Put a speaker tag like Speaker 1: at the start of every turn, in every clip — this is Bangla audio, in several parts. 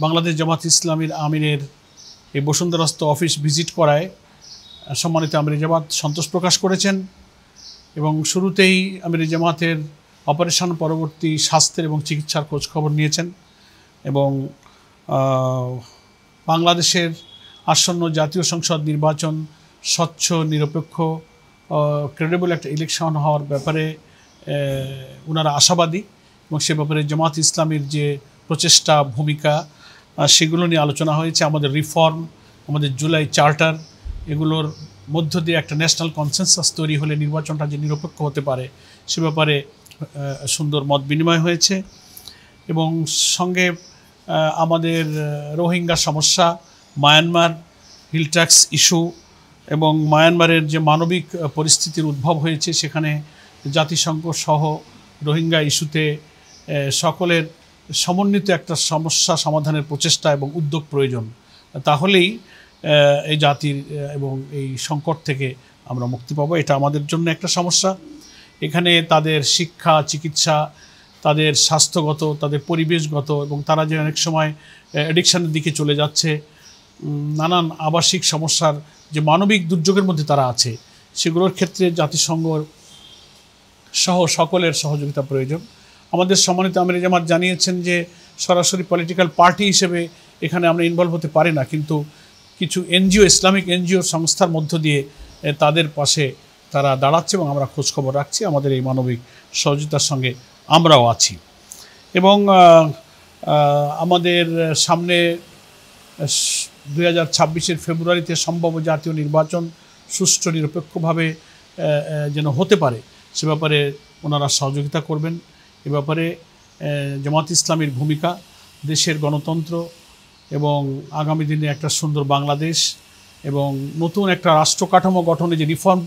Speaker 1: বাংলাদেশ জামাত ইসলামীর আমিরের এই বসুন্ধরাস্থ অফিস ভিজিট করায় সম্মানিত আমির জামাত সন্তোষ প্রকাশ করেছেন এবং শুরুতেই আমির জামাতের অপারেশন পরবর্তী স্বাস্থ্যের এবং চিকিৎসার খোঁজখবর নিয়েছেন এবং বাংলাদেশের আসন্ন জাতীয় সংসদ নির্বাচন স্বচ্ছ নিরপেক্ষ ক্রেডিবল একটা ইলেকশন হওয়ার ব্যাপারে ওনারা আশাবাদী এবং সে ব্যাপারে জামাত ইসলামীর যে প্রচেষ্টা ভূমিকা সেগুলো নিয়ে আলোচনা হয়েছে। আমাদের রিফর্ম, আমাদের জুলাই চার্টার, এগুলোর মধ্য দিয়ে একটা ন্যাশনাল কনসেনসাস তৈরি হলে নির্বাচনটা যে নিরপেক্ষ হতে পারে সে ব্যাপারে সুন্দর মত বিনিময় হয়েছে এবং সঙ্গে আমাদের রোহিঙ্গা সমস্যা, মায়ানমার হিল ট্যাক্স ইস্যু এবং মায়ানমারের যে মানবিক পরিস্থিতির উদ্ভব হয়েছে সেখানে জাতিসংঘ সহ রোহিঙ্গা ইস্যুতে সকলের সমন্বিত একটা সমস্যা সমাধানের প্রচেষ্টা এবং উদ্যোগ প্রয়োজন। তাহলেই এই জাতির এবং এই সংকট থেকে আমরা মুক্তি পাবো। এটা আমাদের জন্য একটা সমস্যা। এখানে তাদের শিক্ষা, চিকিৎসা, তাদের স্বাস্থ্যগত, তাদের পরিবেশগত এবং তারা যে অনেক সময় অ্যাডিকশানের দিকে চলে যাচ্ছে, নানান আবাসিক সমস্যার যে মানবিক দুর্যোগের মধ্যে তারা আছে, সেগুলোর ক্ষেত্রে জাতিসংঘ সহ সকলের সহযোগিতা প্রয়োজন। আমাদের সম্মানিত আমির জামাত জানিয়েছেন যে সরাসরি পলিটিক্যাল পার্টি হিসেবে এখানে আমরা ইনভলভ হতে পারি না, কিন্তু কিছু এনজিও, ইসলামিক এনজিও সংস্থার মধ্য দিয়ে তাদের পাশে তারা দাঁড়াচ্ছে এবং আমরা খোঁজখবর রাখছি। আমাদের এই মানবিক সহযোগিতার সঙ্গে আমরাও আছি এবং আমাদের সামনে 2026-এর ফেব্রুয়ারিতে সম্ভাব্য জাতীয় নির্বাচন সুষ্ঠু নিরপেক্ষভাবে যেন হতে পারে সে ব্যাপারে ওনারা সহযোগিতা করবেন। এ ব্যাপারে জামাত ইসলামীর ভূমিকা, দেশের গণতন্ত্র এবং আগামী দিনে একটা সুন্দর বাংলাদেশ এবং নতুন একটা রাষ্ট্র কাঠামো গঠনে যে রিফর্ম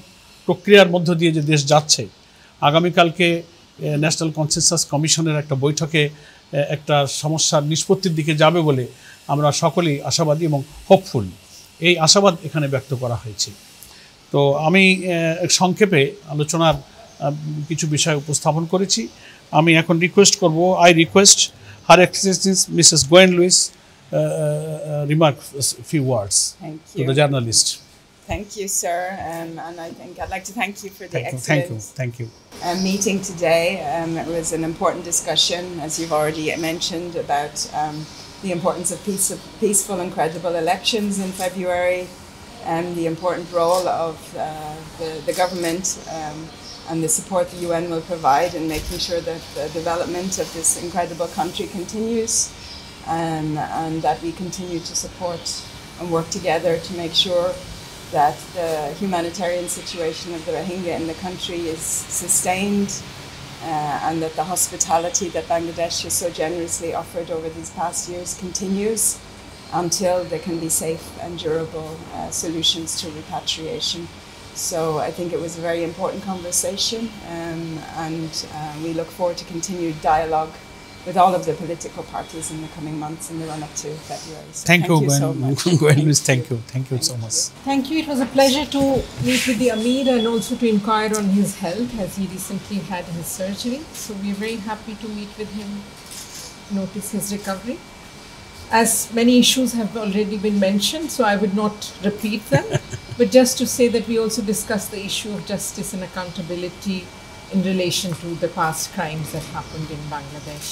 Speaker 1: প্রক্রিয়ার মধ্য দিয়ে যে দেশ যাচ্ছে, আগামীকালকে ন্যাশনাল কনসেনসাস কমিশনের একটা বৈঠকে একটা সমস্যার নিষ্পত্তির দিকে যাবে বলে আমরা সকলেই আশাবাদী এবং হোপফুল। এই আশাবাদ এখানে ব্যক্ত করা হয়েছে। তো আমি সংক্ষেপে আলোচনার কিছু বিষয় উপস্থাপন করেছি। আমি এখন রিকোয়েস্ট করব, I request her excellency Mrs Gwyn Lewis remark a few words to the journalist.
Speaker 2: Thank you, sir. And I think I'd like to thank you for the
Speaker 1: thank you.
Speaker 2: Meeting today. It was an important discussion, as you've already mentioned, about the importance of peaceful and credible elections in February, and the important role of the government and the support the UN will provide in making sure that the development of this incredible country continues. And that we continue to support and work together to make sure that the humanitarian situation of the Rohingya in the country is sustained and that the hospitality that Bangladesh has so generously offered over these past years continues until there can be safe and durable solutions to repatriation. So I think it was a very important conversation and we look forward to continued dialogue with all of the political parties in the coming months in the run-up to February. So
Speaker 1: thank you so
Speaker 2: much.
Speaker 1: Thank you so much.
Speaker 3: Thank you. It was a pleasure to meet with the Amir and also to inquire on his health as he recently had his surgery. So we're very happy to meet with him, notice his recovery. As many issues have already been mentioned, so I would not repeat them, but just to say that we also discussed the issue of justice and accountability in relation to the past crimes that happened in Bangladesh.